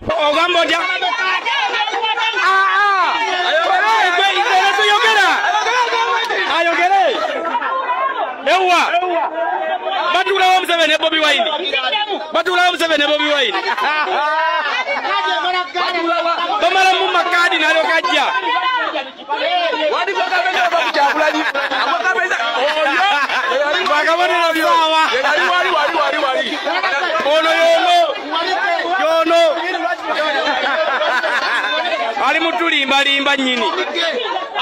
Ogamboja. Ayogere. Ewa. Batula wa Museveni Bobi Wine. Batula wa Museveni Bobi Wine. Bamala mu makadi nalo kajja. Wadi bakabenda bakujabulani. Abakabenda. Bakabona byawa. Wali. Ono yono. Ali mutulimba limba nyini.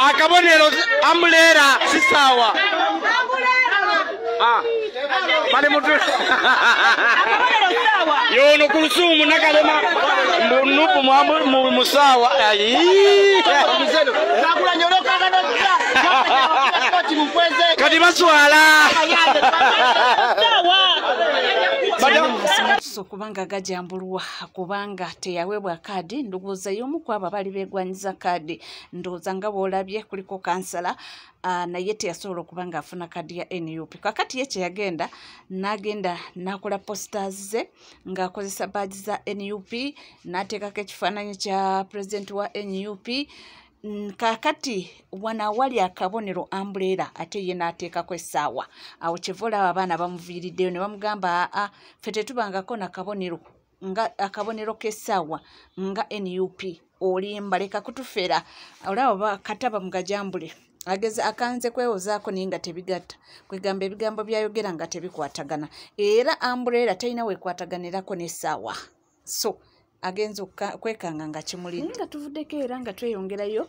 Akabonero amulera sisawa. Bale mutu. Yono kulusumu nakalema nupu mu musawa. Ayi. Nakula nyoroka kati maswala. So kubanga gajambulwa kubanga teyawebwa kadi ndogoza yomu kwaba bali begwanyiza kadi ndoza nga bolabye kuliko kansala naye teyasobola kubanga afuna kadi ya NUP kakati yeche yagenda nagenda nakola posters ze ngakozesa badge za NUP natekako ekifaananyi kya president wa NUP kakati wana wali akabonero umbrella ate ye nateekako essaawa awo kivola abaana bamuviiriddeyo ne bamugamba fete tubangako nakabonero nga akabonero k'essaawa nga NUP olimba leka kutufera olaba kataba mugajambule ageze akanze kwewozaako naye nga tebigatta kwegamba ebigambo byayogera nga tebikwatagana era umbrella talina wekwataganirako n'essaawa so agenzo kwekanga nga kimulidde nga tuvuddeko era nga tweyongerayo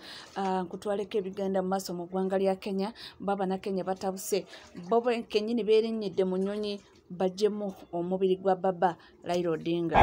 nkutwaleko ebigenda mu maaso mu ggwanga lya Kenya baba na Kenya batabuse bobo kenyini beerinnyidde mu nnyonyi bajjemu omubiri gwa baba Raila Odinga.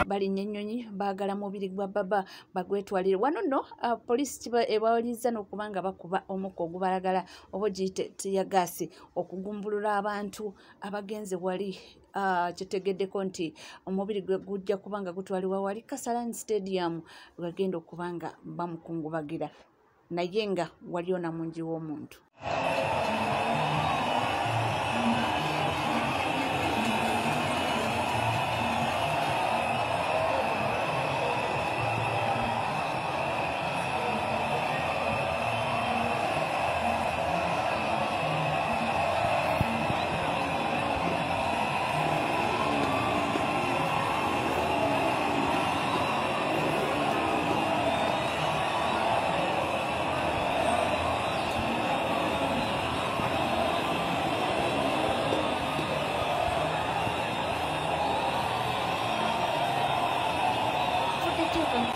Bali nnyonyi baagala mubiri gwa baba bagwetwalire wano no poliisi ebawaliza n'okubanga bakuba omukka ogubalagala oba giyite ya gaasi okugumbulula abantu abagenze wali kitegeddeko nti omubiri gwe gujja kubanga gutwalibwa wali Kasarani Stadium wagenda okubanga bamukungubagira naye nga waliyo namungi w'omuntu.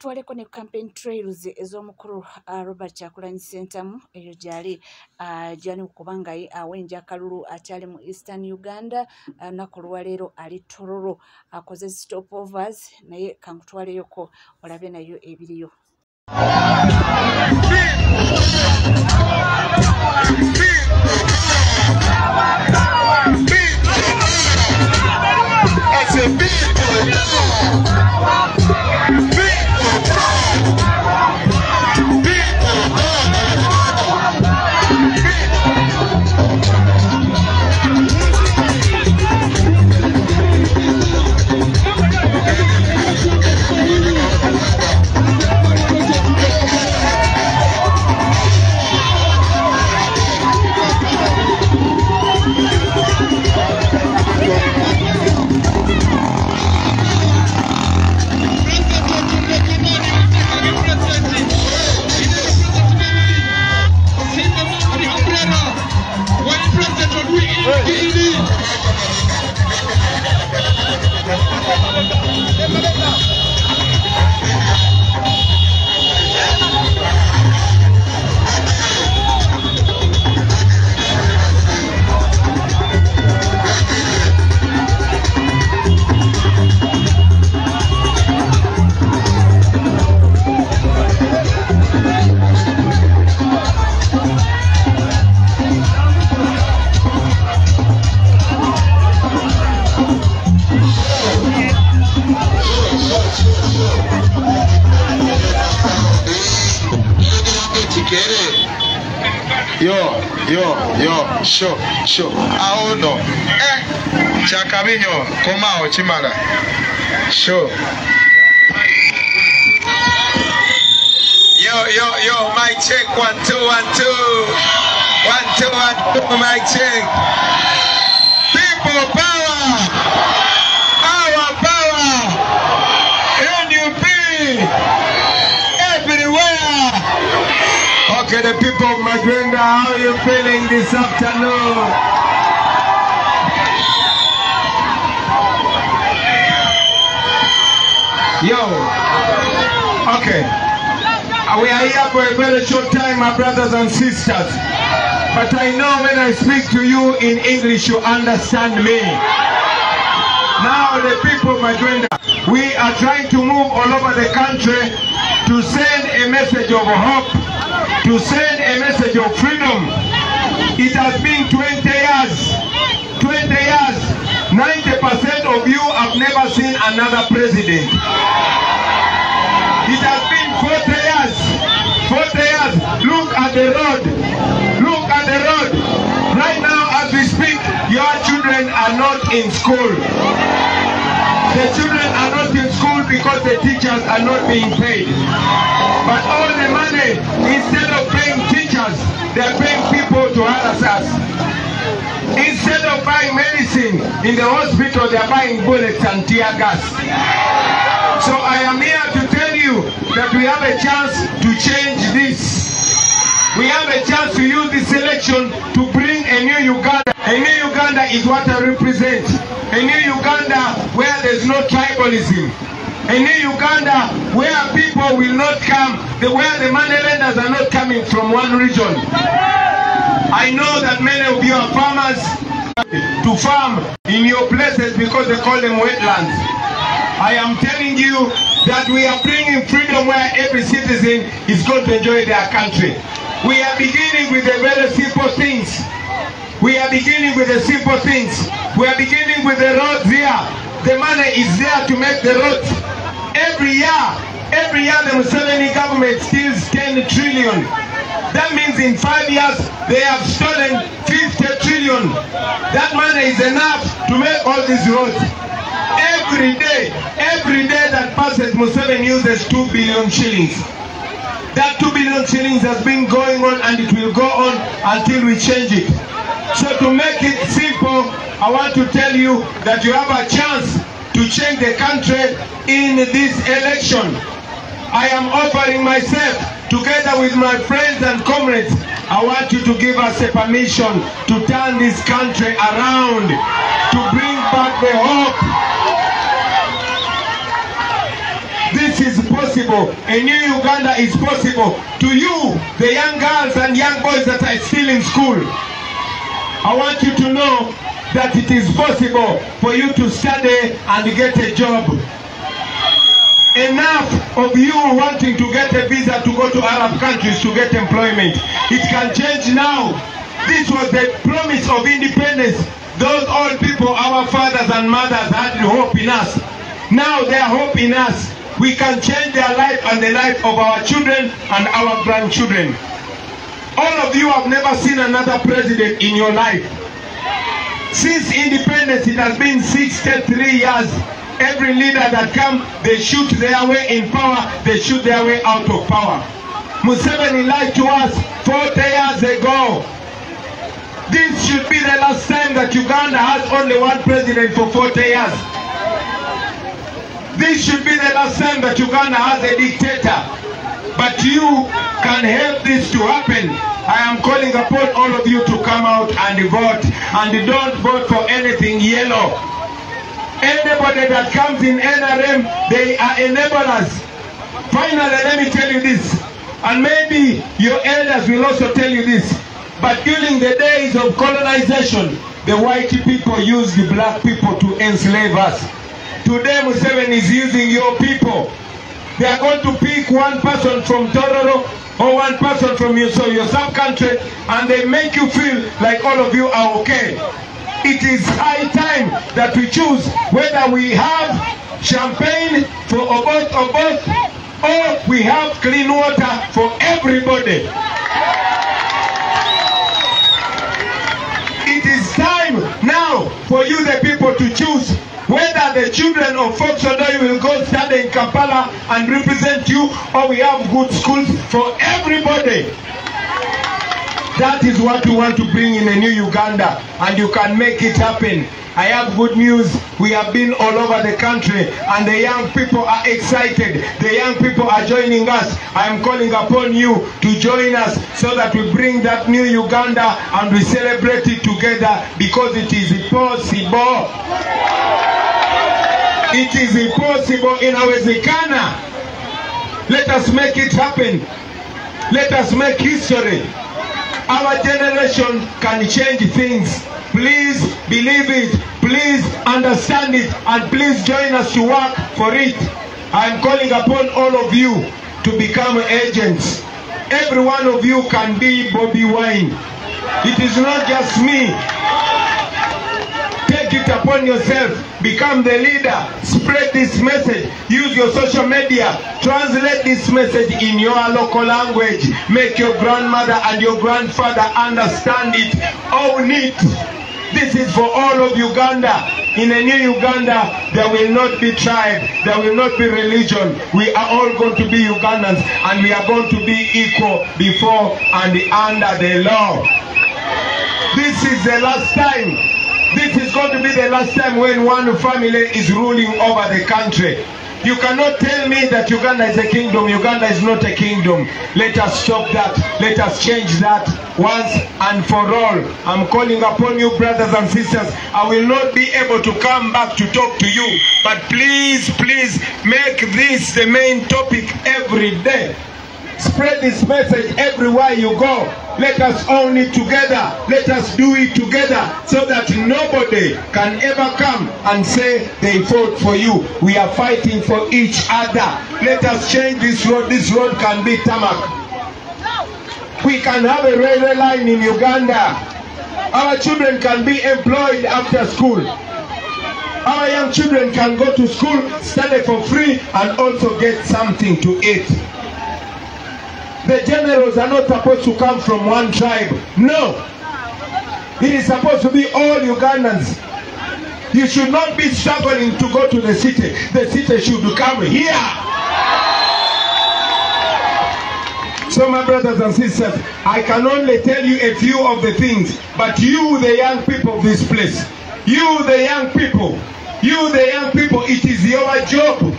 Twaleko ne campaign trails ez'omukulu Robert Kyagulanyi Ssentamu eyo gyali kubanga awenja akalulu akyali mu Eastern Uganda naku lwaleero ali Tororo akoze stopovers naye kankutwaleyoko olabe nayo ebiriyo. Sure. Aono. Chakaminyo, komao, chimala. Sure. Yo, mic check, 1 2 1 2. 1 2 1 2, mic check. People power. Our power. NUP. Everywhere. Okay, the people of Magwenda, how are you feeling this afternoon? Okay. We are here for a very short time, my brothers and sisters. But I know when I speak to you in English, you understand me. Now, the people of Magwenda, we are trying to move all over the country to send a message of hope, to send a message of freedom. It has been 20 years. 20 years. 90% of you have never seen another president. It has been 40 years. 40 years. Look at the road. Look at the road. Right now, as we speak, your children are not in school. The children are not in school because the teachers are not being paid. But all the money, instead of paying teachers, they are paying people to harass us. Instead of buying medicine in the hospital, they are buying bullets and tear gas. So I am here to tell you that we have a chance to change this. We have a chance to use this election to bring a new Uganda. A new Uganda is what I represent. A new Uganda where there's no tribalism. A new Uganda where people will not come, where the money lenders are not coming from one region. I know that many of you are farmers to farm in your places because they call them wetlands. I am telling you that we are bringing freedom where every citizen is going to enjoy their country. We are beginning with the very simple things. We are beginning with the simple things. We are beginning with the roads here. The money is there to make the roads. Every year the Museveni government steals 10 trillion. That means in 5 years they have stolen 50 trillion. That money is enough to make all these roads. Every day that passes, Museveni uses 2 billion shillings. That 2 billion shillings has been going on and it will go on until we change it. So to make it simple, I want to tell you that you have a chance to change the country in this election. I am offering myself together with my friends and comrades. I want you to give us a permission to turn this country around, to bring back the hope. This is possible. A new Uganda is possible. To you, the young girls and young boys that are still in school, I want you to know that it is possible for you to study and get a job. Enough of you wanting to get a visa to go to Arab countries to get employment. It can change now. This was the promise of independence. Those old people, our fathers and mothers, had hope in us. Now they have hope in us. We can change their life and the life of our children and our grandchildren. All of you have never seen another president in your life. Since independence, it has been 63 years. Every leader that comes, they shoot their way in power, they shoot their way out of power. Museveni lied to us 40 years ago. This should be the last time that Uganda has only one president for 40 years. This should be the last time that Uganda has a dictator. But you can help this to happen. I am calling upon all of you to come out and vote. And don't vote for anything yellow. Anybody that comes in NRM, they are enablers. Finally, let me tell you this. And maybe your elders will also tell you this. But during the days of colonization, the white people used the black people to enslave us. Today, Museveni is using your people. They are going to pick one person from Tororo or one person from your sub-country, and they make you feel like all of you are okay. It is high time that we choose whether we have champagne for Oboth, or we have clean water for everybody. for you, the people, to choose whether the children of Fox Odoi will go study in Kampala and represent you, or we have good schools for everybody. That is what we want to bring in a new Uganda, and you can make it happen. I have good news. We have been all over the country, and the young people are excited. The young people are joining us. I am calling upon you to join us so that we bring that new Uganda and we celebrate it together, because it is possible. It is impossible in our Zikana. Let us make it happen. Let us make history. Our generation can change things. Please believe it. Please understand it. And please join us to work for it. I am calling upon all of you to become agents. Every one of you can be Bobby Wine. It is not just me. Take it upon yourself. Become the leader. Spread this message. Use your social media. Translate this message in your local language. Make your grandmother and your grandfather understand it. Own it. This is for all of Uganda. In a new Uganda, there will not be tribe. There will not be religion. We are all going to be Ugandans, and we are going to be equal before and under the law. This is the last time. This is going to be the last time when one family is ruling over the country. You cannot tell me that Uganda is a kingdom. Uganda is not a kingdom. Let us stop that. Let us change that once and for all. I'm calling upon you, brothers and sisters. I will not be able to come back to talk to you, but please, please make this the main topic every day. Spread this message everywhere you go. Let us own it together. Let us do it together, so that nobody can ever come and say they fought for you. We are fighting for each other. Let us change this road. This road can be tarmac. We can have a railway line in Uganda. Our children can be employed after school. Our young children can go to school, study for free, and also get something to eat. The generals are not supposed to come from one tribe. No. It is supposed to be all Ugandans. You should not be struggling to go to the city. The city should come here. So my brothers and sisters, I can only tell you a few of the things. But you, the young people of this place, you, the young people, it is your job.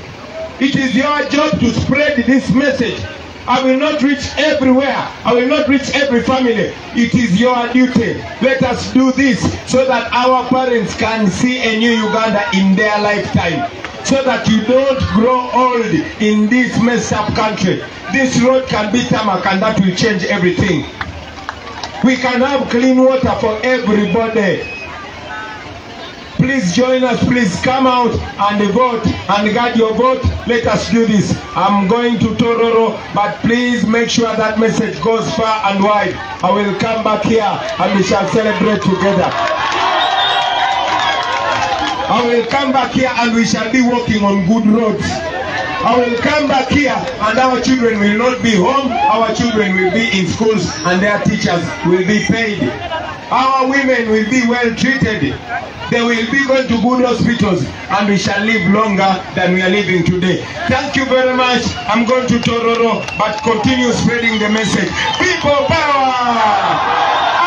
It is your job to spread this message. I will not reach everywhere. I will not reach every family. It is your duty. Let us do this so that our parents can see a new Uganda in their lifetime. So that you don't grow old in this messed up country. This road can be tarmac, and that will change everything. We can have clean water for everybody. Please join us. Please come out and vote and guard your vote. Let us do this. I'm going to Tororo, but please make sure that message goes far and wide. I will come back here and we shall celebrate together. I will come back here and we shall be walking on good roads. I will come back here and our children will not be home. Our children will be in schools and their teachers will be paid. Our women will be well treated. They will be going to good hospitals, and we shall live longer than we are living today. Thank you very much. I'm going to Tororo, but continue spreading the message. People power!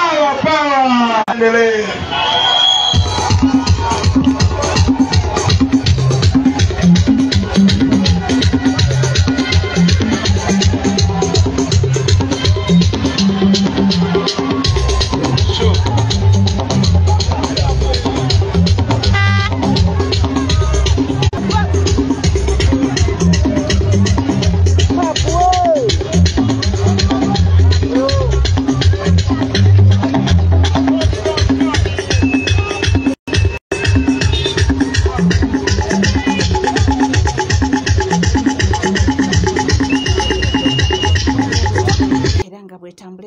Our power!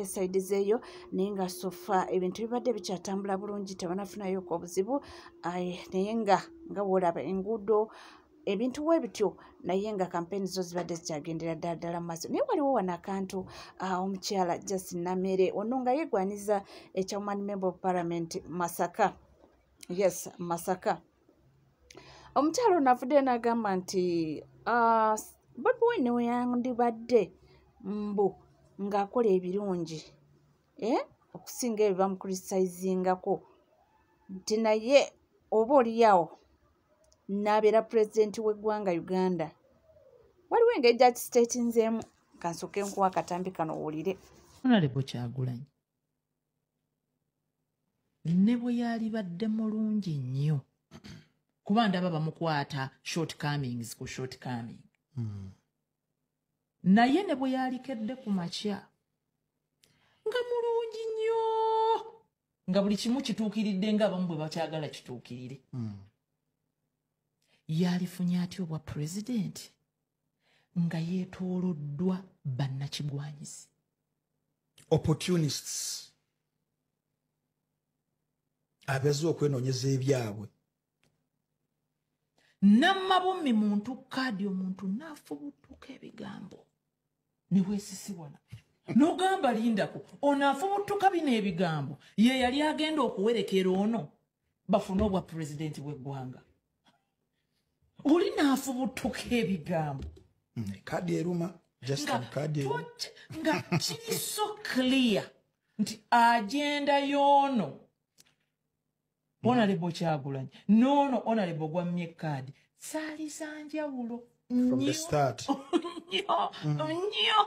Side zeyo nenga sofa ebintu bibadde bikyatambula bulungi tebanafunayo ko obuzibu naye nga wolaba enguudo ebintu webityo naye nga kampeni zo zibadde zikyagendera ddala mu maaso. Naye waliwo wano akantu omukyala Justin Namere ono nga yeegwaniza ekya Woman Member of Parliament Masaka Yes, Masaka. Omukyalo navudde n'agamba nti Bobi Wine we yandibadde mbu ng'akola ebirungi okusinga ebyo bamukulisayizingako nti naye oba oliyawo n'abeera pulezidenti w'eggwanga Uganda. Waliwo engeri gyakisiteetinzeemu kansooke nkuwa akatambi kano owulire. Honorable Kyagulanyi ne bwe yalibadde mulungi nnyo kuba ndaba bamukwata shortcomings ku shortcoming. Naye ne bwe yalikedde ku makya nga mulungi nnyo nga buli kimu kituukiridde ng'abamu bwe bakyagala kituukirire. Yalifunye atya obwa pulezidenti nga yeetooloddwa bannakigwanyizi. Opportunists abazze okwenoonyeza ebyabwe. Namabummi muntu kaadi omuntu n'afubutuka ebigambo ne weesisiwana n'ogamba lindako ono afubutuka bino ebigambo ye yali agenda okuwerekera ono bafune obwa pulezidenti w'eggwanga. Oli n'afubutuka ebigambo Kaadi eruma Justin kaadi eruma nga kiri so clear nti agenda y'ono Honorable Kyagulanyi n'ono Honorable Gwammye kaadi saali za njawulo from the start. nnyo.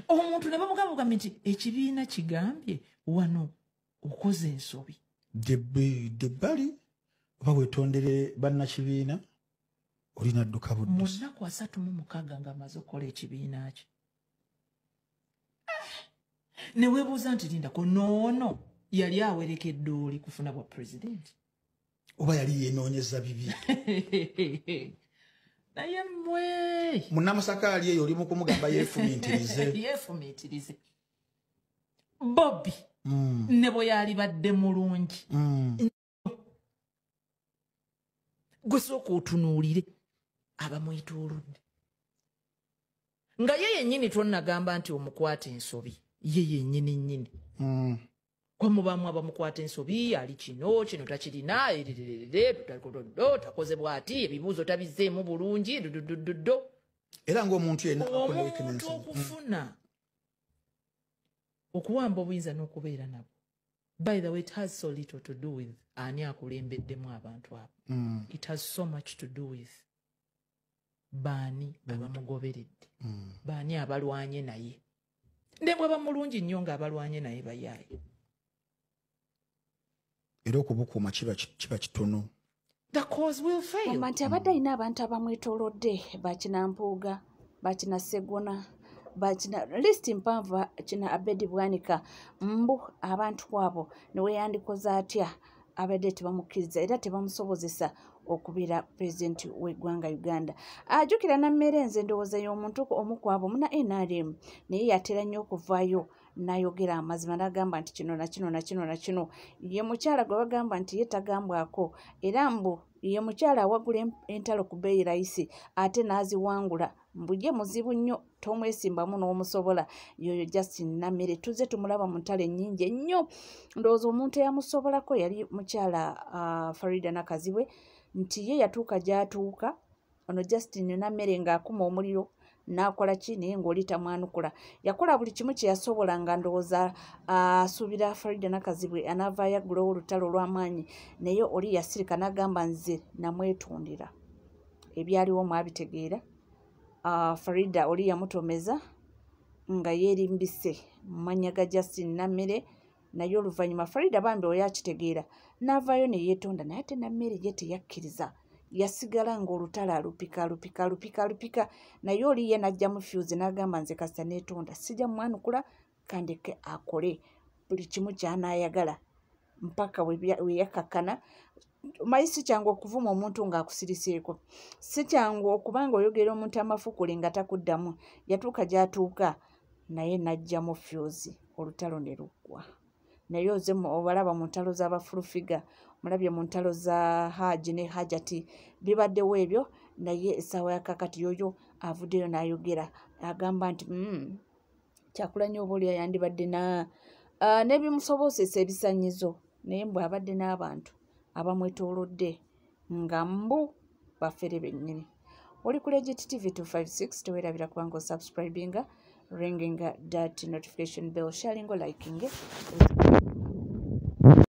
Omuntu ne bamugamba nti ekibiina kigambye wano okoze ensobi. Debbali oba weetondere bannakibiina olina dduka Mu buddusi. nnaku 36 nga amaze okukola ekibiina kye. Ne weebuuza nti lindako noono yali awerekedde oli kufuna bwa pulezidenti. Oba yali yeenoonyeza bibi. Naye mmwe Munnamasaka ali eyo oli mu kumugamba yeefumiitirize. yeefumiitirize. Bobi ne bwe yalibadde mulungi gwe sooka otunuulire abamwetoolodde nga ye yennyini tonnagamba nti omukwata ensobi ye yennyini nnyini kwa mubaamu abamukwata ensobi ali kino takirina takoze bw'ati ebibuuzo tabizzeemu bulungi dodododdo. Era ng'omuntu yenna omuntu okufuna okuwamba obuyinza n'okubeera nabo. By the way, it has so little to do with ani akulembeddemu abantu abo. It has so much to do with baani abamugoberedde, baani abalwanye naye. Ne bw'aba mulungi nnyo ng'abalwanye naye bayaaye. era okubukuuma kiba kitono. The cause will fail. Nti abadde alina abantu abamwetoolodde bakinampuuga, bakinassegona, list mpanvu kina Abedi Bwanika mbu abantu abo ne weyandikoze atya abadde tebamukkiriza era tebamusobozesa okubeera pulezidenti w'eggwanga Uganda. Ajjukira Nammere nze ndowooza y'omuntu omu ku abo muna NRM naye yatera nnyo okuvaayo n'ayogera amazima n'agamba nti kino na kino na kino na kino. Ye mukyala gwe bagamba nti ye tagambwako era mbu ye mukyala awagula entalo ku bbeeyi rayisi ate n'aziwangula mbu ye muzibu nnyo tomwesimbamu n'omusobola. Yoyo Justin Nammere tuzze tumulaba mu ntalo ennyingi ennyo. Ndowooza omuntu eyamusobolako yali mukyala Farida Nakazibwe nti ye yatuuka gy'atuuka ono Justin Nammere ng'akuma omuliro n'akola ki naye ng'oli tamwanukula. Yakola buli kimu kye yasobola nga ndowooza asuubira Farida Nakazibwe anaavaayo aggulawo olutalo olw'amaanyi naye oli yasirika n'agamba nze namwetondera. Ebyaliwo mwabitegeera. Farida oli yamutomeza nga yeerimbise mu mannya ga Justin Nammere naye oluvannyuma Farida bambi oyo akitegeera n'avaayo ne yeetonda naye ate Nammere ye teyakkiriza. Yasigala ng'olutalo alupika naye oli ye n'ajja mu fuse n'agamba nze kasita neetonda sijja mwanukula kandeke akole buli kimu ky'anaayagala mpaka we yakakkana. Mayi si kyangu okuvuma omuntu ng'akusiriseeko, si kyangu okubanga oyogera omuntu amafukuli nga takuddamu. Yatuuka gy'atuuka naye n'ajja mu fuse olutalo ne luggwa. Naye oze obalaba mu ntalo z'abafulufiga, mulabye mu ntalo za Haji ne Hajati bibaddewo ebyo naye essaawa ya kakati yoyo avuddeyo n'ayogera agamba nti Kyagulanyi oba oli yandibadde n'ebimusobozesa ebisanyizo naye mbwe abadde n'abantu abamwetoolodde nga mbu baffere bennyini. Oli ku Legit TV 256 teweerabira kubanga osubscribinga ringinga that notification bell sharing liking